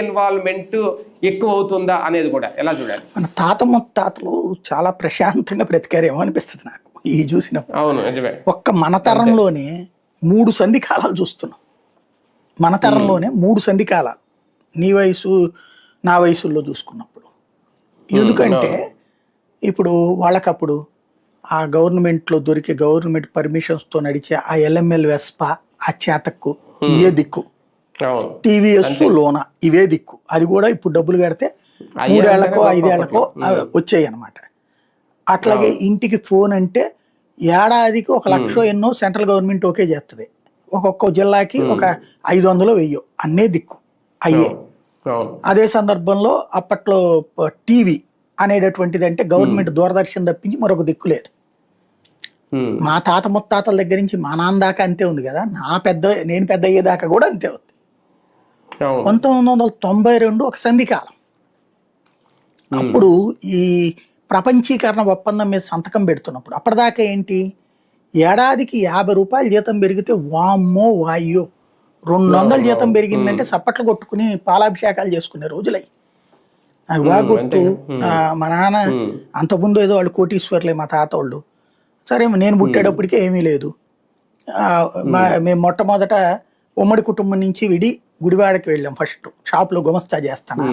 Involvement ఎక్కువ అవుతుందా అనేది కూడా ఎలా చూడాలి? మన తాత ముత్తాతలు చాలా ప్రశాంతంగా బ్రతికారేమో అనిపిస్తుంది నాకు ఈ చూసినప్పుడు. అవును, నిజమే. ఒక్క మన తరంలోనే 3 సంధి కాలాలు చూస్తున్నాం. మన తరంలోనే 3 సంధి కాలాలు నీ వయసు నా వయసుల్లో చూసుకున్నప్పుడు. ఎందుకంటే ఇప్పుడు వాళ్ళకప్పుడు ఆ గవర్నమెంట్లో దొరికే గవర్నమెంట్ పర్మిషన్స్తో నడిచే ఆ ఎల్ఎంఎల్ వెస్పా, ఆ చేతక్కు ఇవే దిక్కు, టీవీఎస్ లోన ఇవే దిక్కు. అది కూడా ఇప్పుడు డబ్బులు కడితే 3 ఏళ్లకో 5 ఏళ్లకో వచ్చాయి అనమాట. అట్లాగే ఇంటికి ఫోన్ అంటే ఏడాదికి 1 లక్ష ఎన్నో సెంట్రల్ గవర్నమెంట్ ఓకే చేస్తుంది. ఒక్కొక్క జిల్లాకి ఒక 500 1000 అన్నే దిక్కు అయ్యే. అదే సందర్భంలో అప్పట్లో టీవీ అనేటటువంటిది అంటే గవర్నమెంట్ దూరదర్శన్ తప్పించి మరొక దిక్కు లేదు. మా తాత ముత్తాతల దగ్గర నుంచి మా నాన్న దాకా అంతే ఉంది కదా, నేను పెద్ద అయ్యేదాకా కూడా అంతే ఉంది. 1992 ఒక సంధికాలం. అప్పుడు ఈ ప్రపంచీకరణ ఒప్పందం మీద సంతకం పెడుతున్నప్పుడు అప్పటిదాకా ఏంటి, ఏడాదికి 50 రూపాయలు జీతం పెరిగితే వామ్మో వాయ్యో, 200 జీతం పెరిగిందంటే చప్పట్లు కొట్టుకుని పాలాభిషేకాలు చేసుకునే రోజులై. నాకు బాగా గుర్తు. మా నాన్న అంతకుముందు ఏదో వాళ్ళు కోటీశ్వర్లే మా తాత వాళ్ళు. సరే నేను పుట్టేటప్పటికే ఏమీ లేదు. మేము మొట్టమొదట ఉమ్మడి కుటుంబం నుంచి విడి గుడివాడకి వెళ్ళాం. ఫస్ట్ షాప్లో గుమస్తా చేస్తాను.